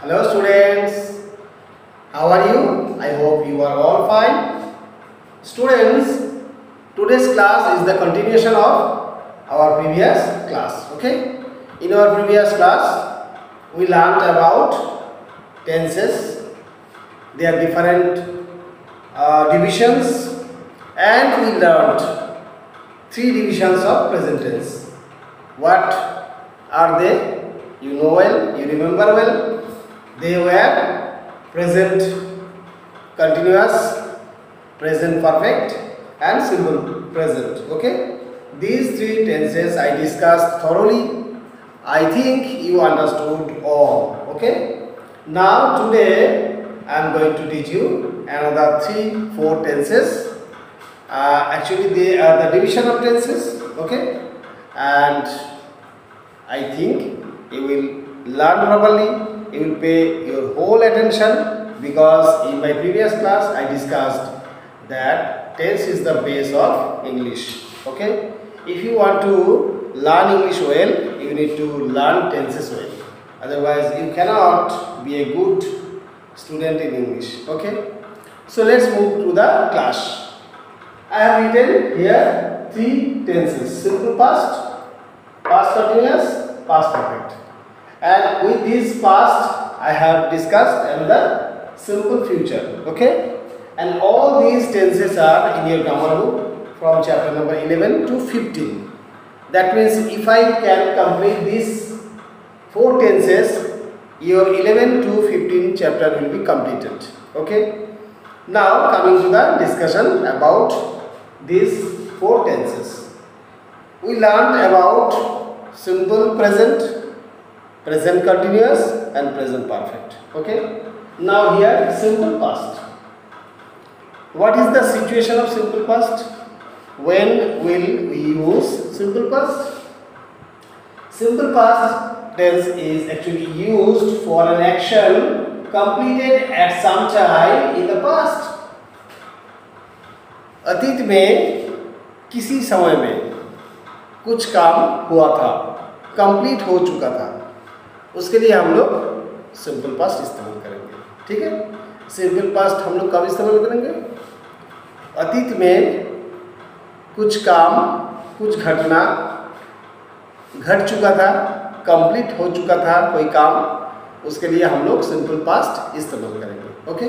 Hello students, how are you? I hope you are all fine. Students, today's class is the continuation of our previous class. Okay? In our previous class, we learned about tenses, their different divisions, and we learned three divisions of present tense. What are they? You know well, you remember well. They were present continuous, present perfect and simple present. Okay, these three tenses I discussed thoroughly. I think you understood all. Okay, now today I am going to teach you another 3-4 tenses. Actually they are the division of tenses. Okay, and I think you will learn properly. You will pay your whole attention, because in my previous class I discussed that tense is the base of English. Okay, if you want to learn English well, you need to learn tenses well. Otherwise you cannot be a good student in English. Okay, so let's move to the class. I have written here 3 tenses: simple past, past continuous, past perfect. And with this past I have discussed another simple future. Okay, and all these tenses are in your grammar book from chapter number 11 to 15. That means if I can complete these 4 tenses, your 11 to 15 chapter will be completed. Okay, now coming to the discussion about these 4 tenses. We learned about simple present, present continuous and present perfect. Okay, now here simple past. What is the situation of simple past? When will we use simple past? Simple past tense is actually used for an action completed at some time in the past. अतीत में किसी समय में कुछ काम हुआ था, complete हो चुका था, उसके लिए हम लोग सिंपल पास्ट इस्तेमाल करेंगे. ठीक है, सिंपल पास्ट हम लोग कब इस्तेमाल करेंगे? अतीत में कुछ काम, कुछ घटना घट चुका था, कंप्लीट हो चुका था कोई काम, उसके लिए हम लोग सिंपल पास्ट इस्तेमाल करेंगे. ओके,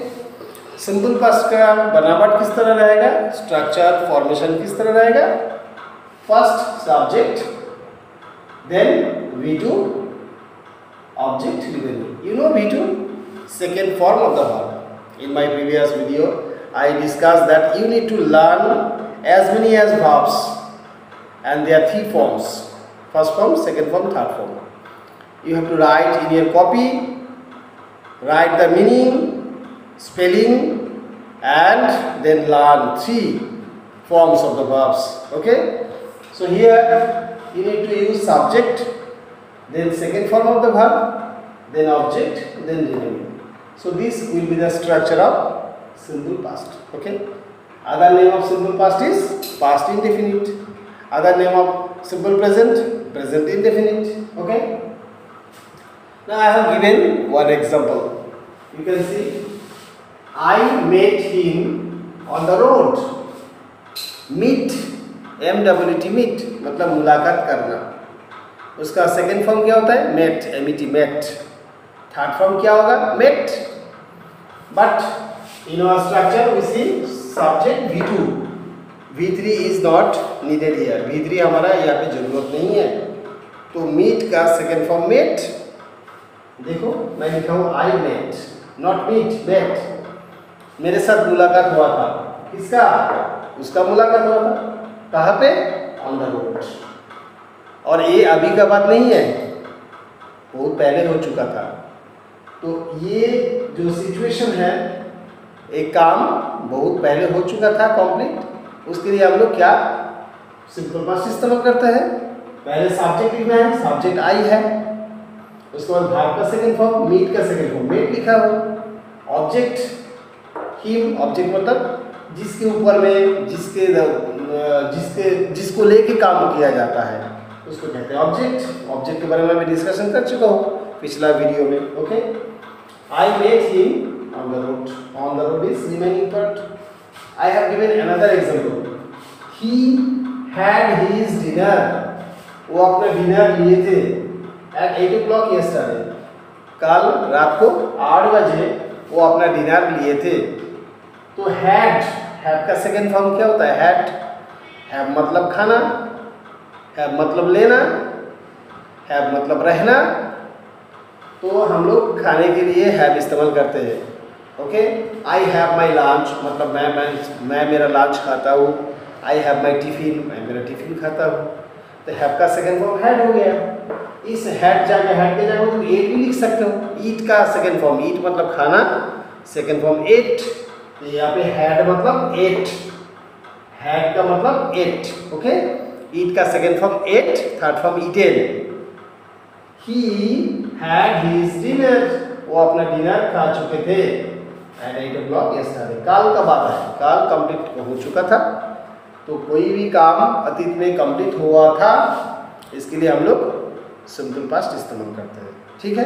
सिंपल पास्ट का बनावट किस तरह रहेगा, स्ट्रक्चर फॉर्मेशन किस तरह रहेगा? First subject, then V2, object remaining. You know V2, second form of the verb. In my previous video I discussed that you need to learn as many as verbs, and there are 3 forms: first form, second form, third form. You have to write in your copy, write the meaning, spelling, and then learn 3 forms of the verbs. Okay, so here you need to use subject, then second form of the verb, then object, then remaining. So this will be the structure of simple past. Okay, other name of simple past is past indefinite. Other name of simple present, present indefinite. Okay, now I have given one example. You can see, I met him on the road. Meet, M-E-E-T, meet मतलब मुलाकात करना. उसका second form क्या होता है? Met, M-E-T, met. Third form क्या होगा? Met. But in our structure we see subject V2, V3 is not needed here. V3 हमारा यहाँ पे जरूरत नहीं है. तो मीट का सेकेंड फॉर्म मेट. देखो मैं लिखा हूँ I met, not meet, met. मेरे साथ मुलाकात हुआ था. किसका? उसका मुलाकात हुआ था. कहाँ पे? On the road. और ये अभी का बात नहीं है, बहुत पहले हो चुका था. तो ये जो सिचुएशन है, एक काम बहुत पहले हो चुका था कंप्लीट, उसके लिए हम लोग क्या सिंपल पास्ट इस्तेमाल करते हैं. पहले सब्जेक्ट लिखना है, सब्जेक्ट आई है. उसके बाद वर्ब का सेकंड फॉर्म, मीट का सेकंड फॉर्म मेट लिखा हो. ऑब्जेक्ट हिम, ऑब्जेक्ट मतलब जिसके ऊपर में जिसको लेके काम किया जाता है उसको कहते हैं ऑब्जेक्ट. ऑब्जेक्ट के बारे में मैं डिस्कशन कर चुका हूँ पिछला वीडियो में. Okay, I met him on the road. On the road is remaining part. I have given another example. He had his dinner. वो अपना डिनर लिए थे at 8 o'clock yesterday. कल रात को 8 बजे वो अपना डिनर लिए थे। तो had का सेकेंड फॉर्म क्या होता है? have मतलब खाना, have मतलब लेना, have मतलब रहना। तो हम लोग खाने के लिए have इस्तेमाल करते हैं। Okay, I have my lunch मतलब मैं मेरा लंच खाता हूँ। आई हैव माई टिफिन, मैं मेरा टिफिन खाता हूँ। तो हैव का सेकेंड फॉर्म हैड हो गया। इस हैड के जगह तुम एट भी लिख सकते हो। ईट का सेकेंड फॉर्म, ईट मतलब खाना, सेकेंड फॉर्म एट। तो यहाँ पे हैड मतलब एट, हैड का मतलब एट। ओके, ईट का second form ate, third form eaten. He had his dinner, वो अपना डिनर खा चुके थे at 8 o'clock yesterday। काल का बात है, काल कंप्लीट हो चुका था। तो कोई भी काम अतीत में कंप्लीट हुआ था, इसके लिए हम लोग सिंपल पास्ट इस्तेमाल करते हैं। ठीक है,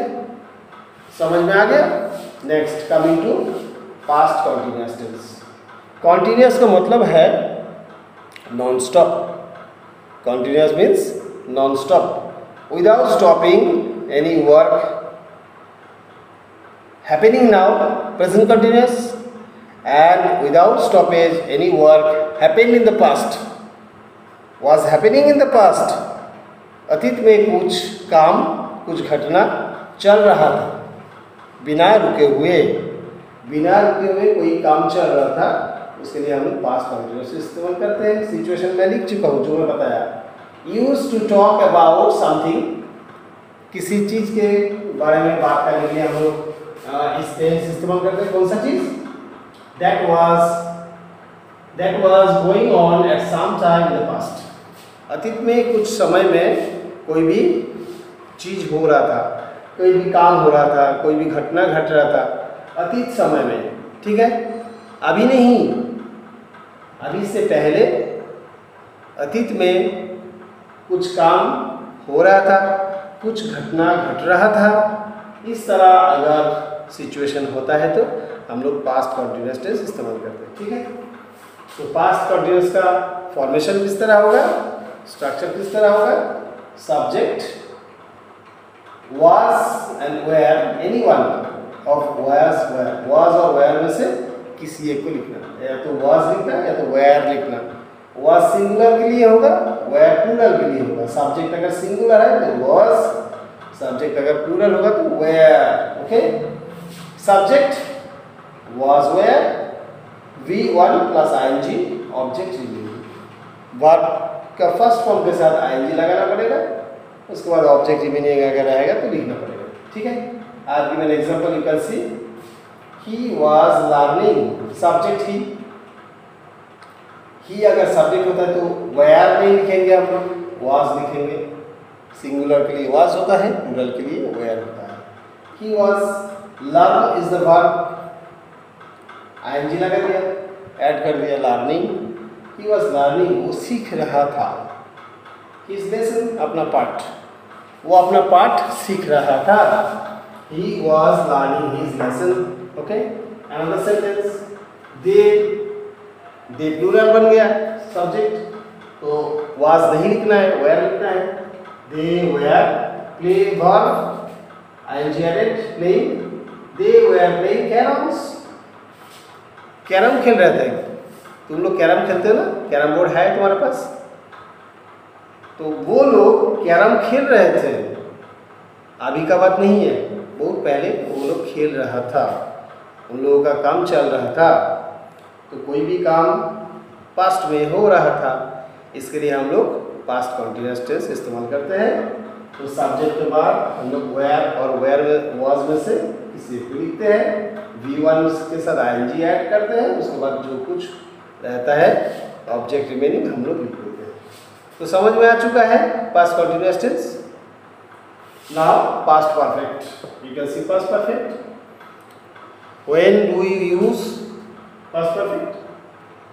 समझ में आ गया? Next coming to past continuous tense. Continuous का मतलब है non stop. Continuous means non stop, without stopping any work happening now, present continuous, and without stoppage any work happened in the past, was happening in the past। अतीत में कुछ काम, कुछ घटना चल रहा था, बिना रुके हुए कोई काम चल रहा था, उसके लिए हम लोग पास्ट कंटिन्यूअस इस्तेमाल करते हैं। सिचुएशन में लिख चुका हूँ जो मैं बताया। Use to talk about something, किसी चीज़ के बारे में बात करने के लिए हम लोग इस टेंस इस्तेमाल करते हैं। कौन सा चीज? that was going on at some time in the past। अतीत में कुछ समय में कोई भी चीज हो रहा था, कोई भी काम हो रहा था, कोई भी घटना घट रहा था अतीत समय में। ठीक है, अभी नहीं, अभी से पहले अतीत में कुछ काम हो रहा था, कुछ घटना घट रहा था। इस तरह अगर सिचुएशन होता है तो हम लोग पास्ट कंटिन्यूअस टेंस इस्तेमाल करते हैं। ठीक है, तो पास्ट कंटिन्यूअस का फॉर्मेशन किस तरह होगा, स्ट्रक्चर किस तरह होगा? Subject was and were, any one of was और वेयर में से किसी एक को लिखना, या तो वाज लिखना या तो वेयर लिखना। वाज सिंगुलर के लिए होगा, वेयर प्लूरल के लिए होगा। सब्जेक्ट अगर सिंगुलर है तो वाज, सब्जेक्ट अगर प्लूरल होगा तो were. Okay, subject was where, V1 plus ing, object remaining. Verb का फर्स्ट फॉर्म के साथ ing लगाना पड़ेगा, उसके बाद ऑब्जेक्ट रिमेनिंग अगर रहेगा तो लिखना पड़ेगा। ठीक है, आज give an example, you can see he was learning, subject ही अगर सब्जेक्ट होता है तो वेयर नहीं लिखेंगे हम लोग, वाज लिखेंगे। सिंगुलर के लिए वाज होता है, प्लूरल के लिए वेयर होता है। He was, learn is the verb, ing लगा दिया, ऐड कर दिया लर्निंग। ही वॉज लर्निंग, वो सीख रहा था। हिज लेसन, अपना पाठ, वो अपना पाठ सीख रहा था। He was learning his lesson. Okay, another sentence, they plural बन गया सब्जेक्ट, तो वॉज नहीं लिखना है, वेयर लिखना है। They were play verb, ing added playing. They were playing carroms, carrom खेल रहे थे। तुम लोग कैरम खेलते हो ना, कैरम बोर्ड है तुम्हारे पास? तो वो लोग कैरम खेल रहे थे, अभी का बात नहीं है, बहुत पहले वो लोग खेल रहा था, उन लोगों का काम चल रहा था। तो कोई भी काम पास्ट में हो रहा था, इसके लिए हम लोग पास्ट कंटिन्यूअस टेंस इस्तेमाल करते हैं। तो सब्जेक्ट के बाद हम लोग वेयर और वेयर में वाज में से किसी को लिखते हैं, V1 के साथ ing ऐड करते हैं, उसके बाद जो कुछ रहता है ऑब्जेक्ट रिमेनिंग हम लोग लिख देते हैं। तो समझ में आ चुका है past continuous tense. Now past perfect, you can see past perfect. When do you use past perfect?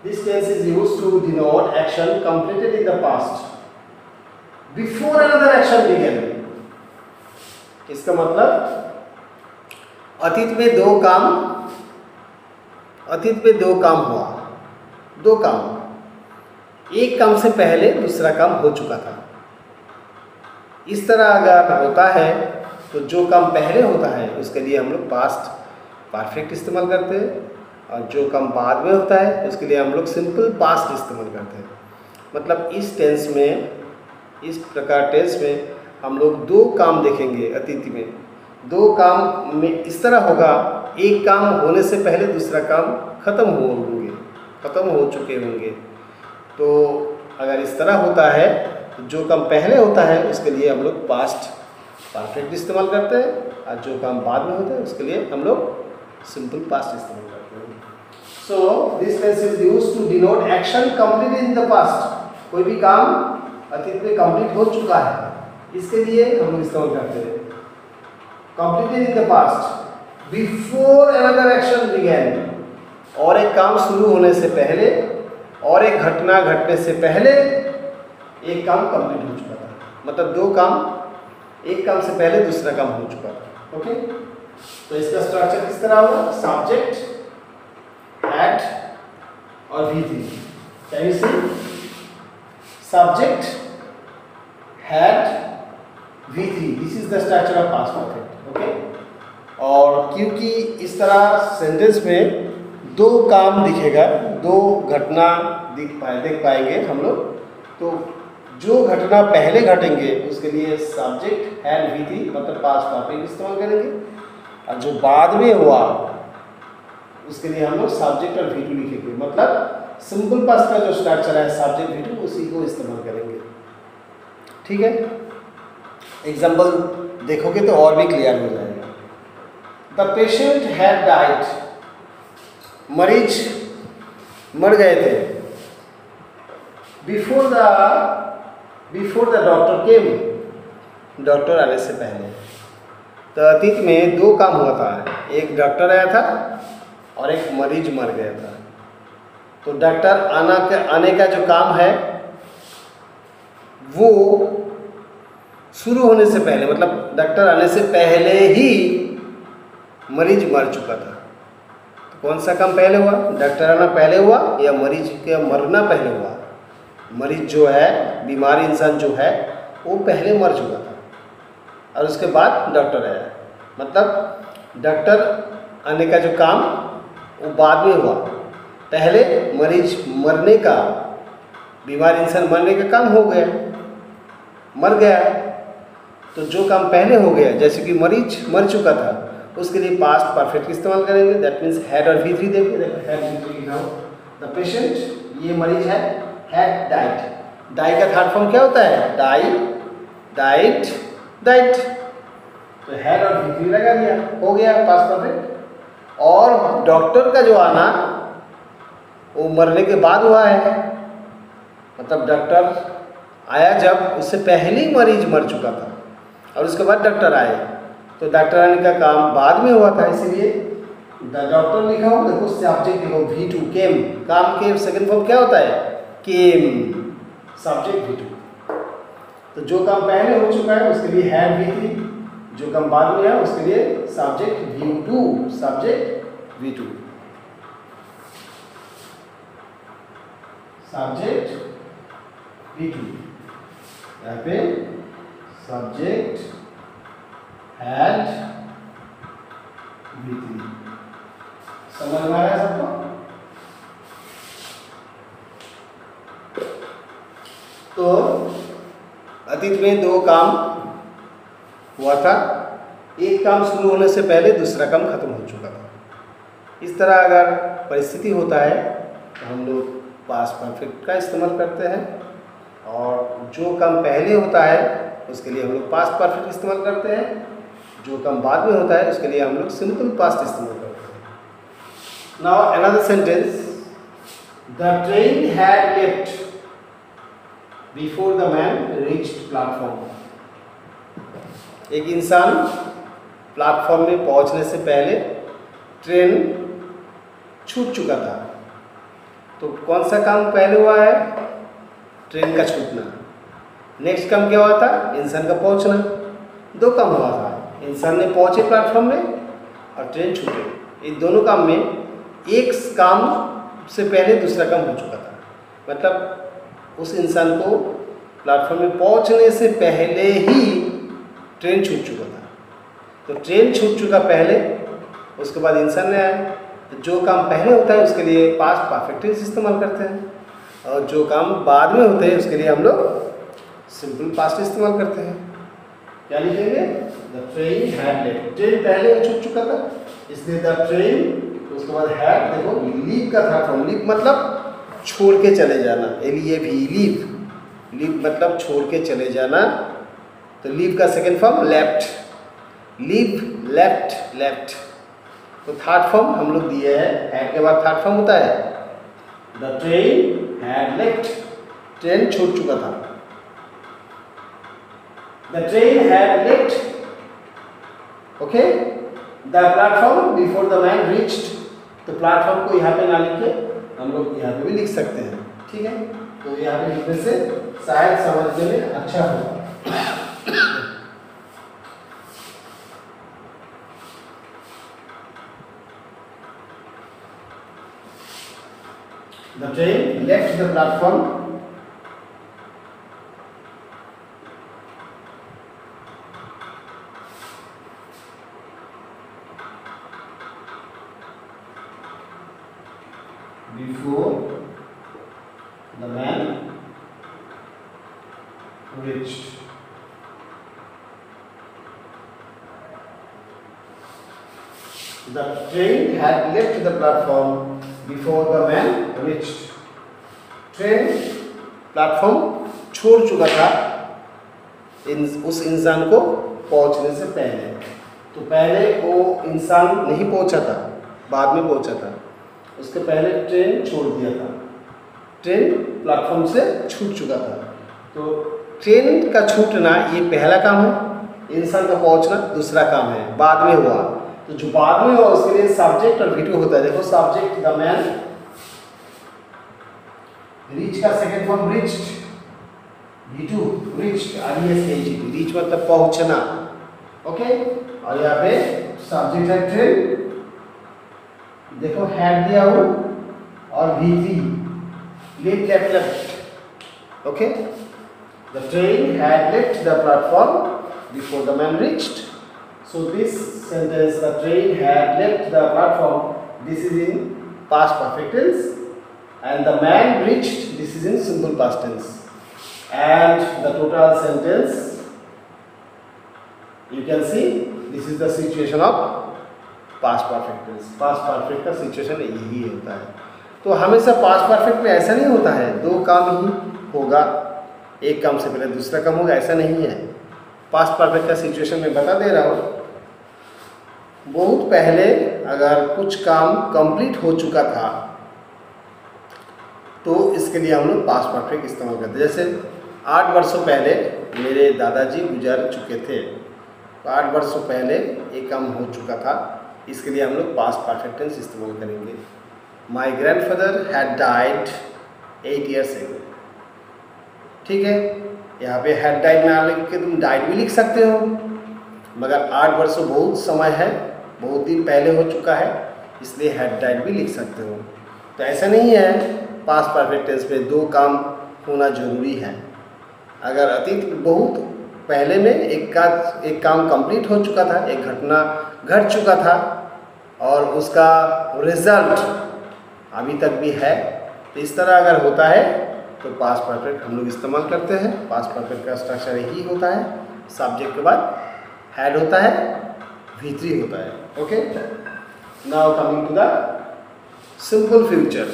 This tense is used to denote action completed in the past before another action began. इसका मतलब अतीत में दो काम हुआ, दो काम, एक काम से पहले दूसरा काम हो चुका था। इस तरह अगर होता है तो जो काम पहले होता है उसके लिए हम लोग पास्ट परफेक्ट इस्तेमाल करते हैं, और जो काम बाद में होता है उसके लिए हम लोग सिंपल पास्ट इस्तेमाल करते हैं। मतलब इस टेंस में, इस प्रकार टेंस में हम लोग दो काम देखेंगे अतीत में। दो काम में इस तरह होगा, एक काम होने से पहले दूसरा काम खत्म हो चुके होंगे। तो अगर इस तरह होता है तो जो काम पहले होता है उसके लिए हम लोग पास्ट परफेक्ट इस्तेमाल करते हैं, और जो काम बाद में होता है उसके लिए हम लोग सिंपल पास्ट इस्तेमाल करते हैं। So this tense is used to denote action completed in the past. कोई भी काम अतीत में कंप्लीट हो चुका है, इसके लिए हम लोग इस्तेमाल करते हैं completed in the past before another action began. और एक काम शुरू होने से पहले और एक घटना घटने से पहले एक काम कंप्लीट हो चुका था। मतलब दो काम, एक काम से पहले दूसरा काम हो चुका था। ओके, तो इसका स्ट्रक्चर किस तरह होगा? सब्जेक्ट, हैड और V3। Can you see? Subject, had, V3, this is the structure of past perfect. Okay, और क्योंकि इस तरह सेंटेंस में दो काम दिखेगा, दो घटना देख पाएंगे हम लोग, तो जो घटना पहले घटेंगे उसके लिए सब्जेक्ट हैड V3 मतलब पास्ट परफेक्ट इस्तेमाल करेंगे, और जो बाद में हुआ उसके लिए हम लोग सब्जेक्ट और V2 लिखेंगे। मतलब सिंपल पास्ट का जो स्ट्रक्चर है सब्जेक्ट V2 उसी को इस्तेमाल करेंगे। ठीक है, एग्जाम्पल देखोगे तो और भी क्लियर हो जाएगा। द पेशेंट हैड डाइड, मरीज मर गए थे। Before the doctor came, doctor आने से पहले। तो अतीत में दो काम हुआ था, एक डॉक्टर आया था और एक मरीज मर गया था। तो डॉक्टर आने का जो काम है वो शुरू होने से पहले, मतलब डॉक्टर आने से पहले ही मरीज मर चुका था। तो कौन सा काम पहले हुआ? डॉक्टर आना पहले हुआ या मरीज का मरना पहले हुआ? मरीज जो है, बीमार इंसान जो है, वो पहले मर चुका था और उसके बाद डॉक्टर आया। मतलब डॉक्टर आने का जो काम वो बाद में हुआ, पहले मरीज मरने का, बीमार इंसान मरने का काम हो गया, मर गया। तो जो काम पहले हो गया, जैसे कि मरीज मर चुका था, उसके लिए पास्ट परफेक्ट इस्तेमाल करेंगे। दैट मीन्स हैड और V3 देंगे। देखो हैड V3 लिखा हो। द पेशेंट, ये मरीज है, हैड डाइड। डाई का थर्ड फॉर्म क्या होता है? Die, died, died. तो हैड और V3 लगा दिया, हो गया पास्ट परफेक्ट। और डॉक्टर का जो आना वो मरने के बाद हुआ है, मतलब डॉक्टर आया जब, उससे पहले ही मरीज मर चुका था और उसके बाद डॉक्टर आए। तो डॉक्टर आने का काम बाद में हुआ था, इसीलिए द डॉक्टर लिखा हो। देखो सब्जेक्ट लिखो V2 केम, काम के सेकंड फॉर्म क्या होता है? केम, सब्जेक्ट V2। तो जो काम पहले हो चुका है उसके लिए हैड V3, जो काम बाद में है उसके लिए subject V2, subject V2, subject V2। यहाँ पे सब्जेक्ट हैड V3। समझ में आया सबको? तो अतीत में दो काम हुआ था, एक काम शुरू होने से पहले दूसरा काम खत्म हो चुका था। इस तरह अगर परिस्थिति होता है तो हम लोग पास्ट परफेक्ट का इस्तेमाल करते हैं, और जो काम पहले होता है उसके लिए हम लोग पास्ट परफेक्ट इस्तेमाल करते हैं, जो काम बाद में होता है उसके लिए हम लोग सिंपल पास्ट इस्तेमाल करते हैं। Now another sentence, the train had left before the man reached platform. एक इंसान प्लेटफॉर्म में पहुंचने से पहले ट्रेन छूट चुका था। तो कौन सा काम पहले हुआ है? ट्रेन का छूटना। नेक्स्ट काम क्या हुआ था? इंसान का पहुंचना। दो काम हुआ था, इंसान ने पहुंचे प्लेटफॉर्म में और ट्रेन छूटे, ये दोनों काम में एक काम से पहले दूसरा काम हो चुका था। मतलब उस इंसान को प्लेटफॉर्म में पहुंचने से पहले ही ट्रेन छूट चुका था। तो ट्रेन छूट चुका पहले, उसके बाद इंसान ने आया। तो जो काम पहले होता है उसके लिए पास्ट परफेक्ट टेंस इस्तेमाल करते हैं, और जो काम बाद में होते हैं उसके लिए हम लोग सिंपल पास्ट इस्तेमाल करते हैं। क्या लिखेंगे? The train had left, train पहले हो छूट चुका था इसलिए द ट्रेन, उसके बाद हैड, देखो लीव का था फ्रॉम, लीव मतलब छोड़ के चले जाना, लीव, लीव मतलब छोड़ के चले जाना। तो लीव का second form left, leave left, left. तो थर्ड फॉर्म हम लोग दिए हैं, हैड के बाद थर्ड फॉर्म होता है the train had left, train छूट चुका था। The train had left, okay, the platform before the man reached. तो प्लेटफॉर्म को यहाँ पे ना लिख के हम लोग यहाँ पे भी लिख सकते हैं, ठीक है। तो यहाँ पे लिखने से शायद समझने में अच्छा होगा। The train left the platform before the man reached. The train had left the platform before the man reached. Train platform छोड़ चुका था उस इंसान को पहुंचने से पहले। तो पहले वो इंसान नहीं पहुंचा था, बाद में पहुंचा था, उसके पहले ट्रेन छोड़ दिया था, ट्रेन प्लेटफॉर्म से छूट चुका था। तो ट्रेन का छूटना ये पहला काम है, इंसान का पहुंचना दूसरा काम है, बाद में हुआ। तो जो बाद में हुआ उसके लिए सब्जेक्ट और वीटू होता है। देखो सब्जेक्ट द मैन, रीच का second form reached, V two reached, RECHED, reach मतलब पहुंचना, ओके। और यहाँ पे सब्जेक्ट है ट्रेन, देखो हैड दिया हो, और V3 left, left, left, okay. The train had left the platform before the man reached. So this sentence, the train had left the platform, this is in past perfect tense, and the man reached, this is in simple past tense. And the total sentence, you can see, this is the situation of past perfect tense. Past perfect का situation यही होता है। तो हमेशा past perfect में ऐसा नहीं होता है दो काम ही होगा, एक काम से पहले दूसरा काम होगा, ऐसा नहीं है। पास्ट परफेक्ट का सिचुएशन में बता दे रहा हूँ। बहुत पहले अगर कुछ काम कंप्लीट हो चुका था तो इसके लिए हम लोग पास्ट परफेक्ट इस्तेमाल करते हैं। जैसे 8 वर्षों पहले मेरे दादाजी गुजर चुके थे, तो 8 वर्षों पहले एक काम हो चुका था, इसके लिए हम लोग पास्ट परफेक्ट टेंस इस्तेमाल करेंगे। माई grandfather had died 8 years ago, ठीक है। यहाँ पे हैड डाइड ना लिख के तुम डाइड भी लिख सकते हो, मगर 8 वर्षों बहुत समय है, बहुत दिन पहले हो चुका है, इसलिए हैड डाइड भी लिख सकते हो। तो ऐसा नहीं है पास्ट परफेक्ट टेंस में दो काम होना जरूरी है। अगर अतीत बहुत पहले में एक काम कंप्लीट हो चुका था, एक घटना घट चुका था और उसका रिजल्ट अभी तक भी है, तो इस तरह अगर होता है तो पास्ट परफेक्ट हम लोग इस्तेमाल करते हैं। पास्ट परफेक्ट का स्ट्रक्चर यही होता है, सब्जेक्ट के बाद हैड होता है, V3 होता है, okay. Now coming to the simple future.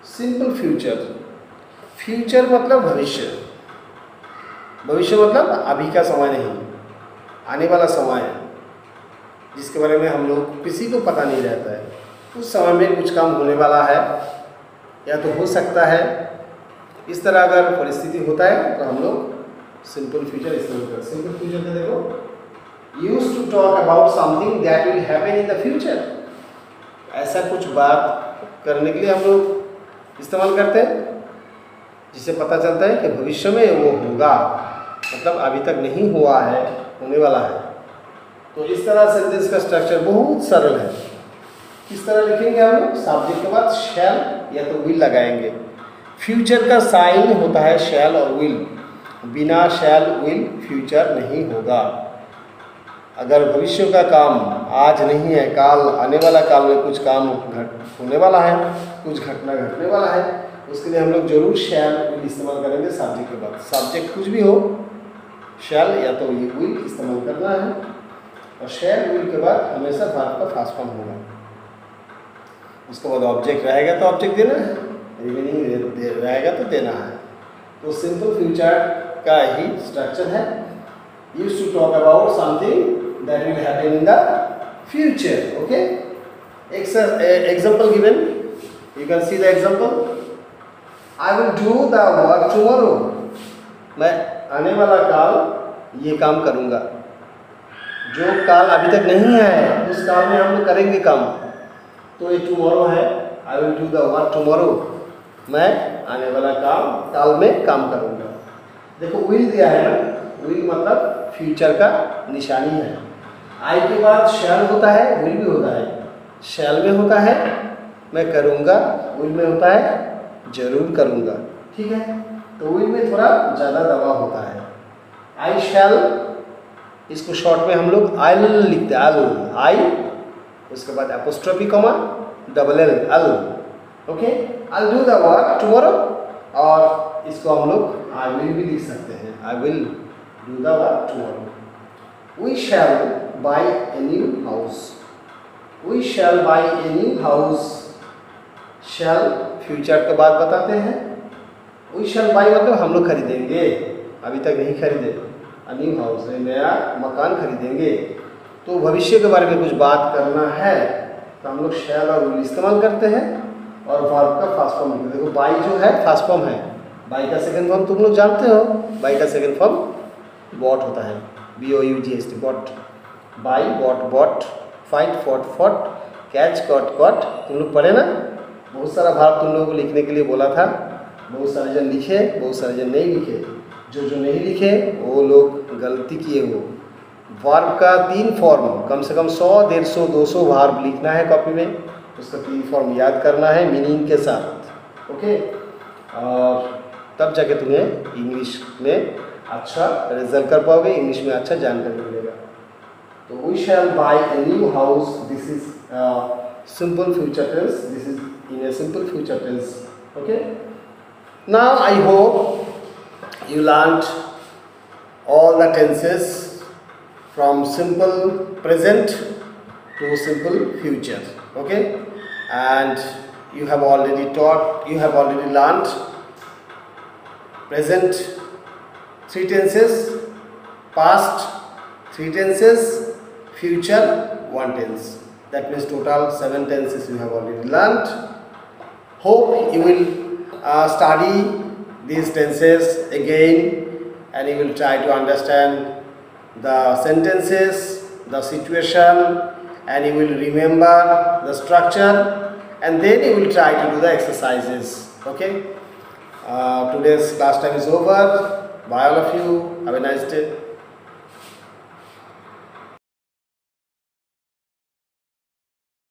Simple future, future मतलब भविष्य, भविष्य मतलब अभी का समय नहीं, आने वाला समय है जिसके बारे में हम लोग किसी को पता नहीं रहता है। उस समय में कुछ काम होने वाला है या तो हो सकता है, इस तरह अगर परिस्थिति होता है तो हम लोग सिंपल फ्यूचर इस्तेमाल करते हैं। सिंपल फ्यूचर का देखो, used to talk about something that will happen in the future, ऐसा कुछ बात करने के लिए हम लोग इस्तेमाल करते हैं जिससे पता चलता है कि भविष्य में वो होगा, मतलब अभी तक नहीं हुआ है, होने वाला है। तो इस तरह सेंटेंस का स्ट्रक्चर बहुत सरल है। किस तरह लिखेंगे हम लोग? सब्जेक्ट के बाद शैल या तो विल लगाएंगे। फ्यूचर का साइन होता है शैल और विल। बिना शैल विल फ्यूचर नहीं होगा। अगर भविष्य का काम आज नहीं है, काल आने वाला काल में कुछ काम होने वाला है, कुछ घटना घटने वाला है, उसके लिए हम लोग जरूर शैल विल इस्तेमाल करेंगे सब्जेक्ट के बाद। सब्जेक्ट कुछ भी हो, शैल या तो विल इस्तेमाल करना है, और शैल विल के बाद हमेशा वर्ब का फास्ट फॉर्म होगा। उसके बाद ऑब्जेक्ट रहेगा तो ऑब्जेक्ट देना है, रिमेनिंग रहेगा तो देना है। तो सिंपल फ्यूचर का ही स्ट्रक्चर है। Used to talk about something that will happen in the future. Okay, example given, you can see the example. I will do the work tomorrow. मैं आने वाला काल ये काम करूँगा। जो काल अभी तक नहीं है उस काल में हम लोग करेंगे काम, तो ये टुमारो है। I will do the work tomorrow. मैं आने वाला काल में काम करूँगा। देखो will दिया है ना, will मतलब फ्यूचर का निशानी है। आई के बाद शैल होता है, विल भी होता है। शैल में होता है मैं करूँगा, विल में होता है जरूर करूँगा। ठीक है, तो विल में थोड़ा ज़्यादा दबाव होता है। आई शैल, इसको शॉर्ट में हम लोग आई लिखते हैं, अल, आई, उसके बाद apostrophe comma double L, I'll. Okay, I do the work tomorrow, और इसको हम लोग आई विल भी लिख सकते हैं, I will do the work tomorrow. We shall buy a new house. We shall buy a new house. Shall future के बाद बताते हैं। We shall buy मतलब हम लोग खरीदेंगे, अभी तक नहीं खरीदे। A new house है, नया मकान खरीदेंगे। तो भविष्य के बारे में कुछ बात करना है तो हम लोग shall और will इस्तेमाल करते हैं, और वर्ब का फास्ट फॉर्म लिखते हैं। देखो buy जो है फास्ट फॉर्म है, buy का सेकंड फॉर्म तुम लोग जानते हो, buy का सेकंड फॉर्म bought होता है, BOUGHT, bought. Buy, bought, bought, fight, fought, fought, catch, caught, caught. तुम लोग पढ़े ना, बहुत सारा भाव तुम लोगों को लिखने के लिए बोला था। बहुत सारे जन लिखे, बहुत सारे जन नहीं लिखे। जो नहीं लिखे वो लोग गलती किए हो। वर्ब का 3 फॉर्म, कम से कम 100, 150, 200 वर्ब लिखना है कॉपी में। उसका 3 फॉर्म याद करना है मीनिंग के साथ। ओके, और तब जाके तुम्हें इंग्लिश में अच्छा रिजल्ट कर पाओगे, इंग्लिश में अच्छा जानकारी मिलेगा। तो we shall buy a new house, this is simple future tense, this is in a simple future tense. Okay, now I hope you learned all the tenses from simple present to simple future. Okay, and you have already learned present 3 tenses, past 3 tenses, future 1 tense. That means total 7 tenses you have already learned. Hope you will study these tenses again, and you will try to understand the sentences, the situation, and you will remember the structure, and then you will try to do the exercises. Okay, today's class time is over. Bye all of you. Have a nice day.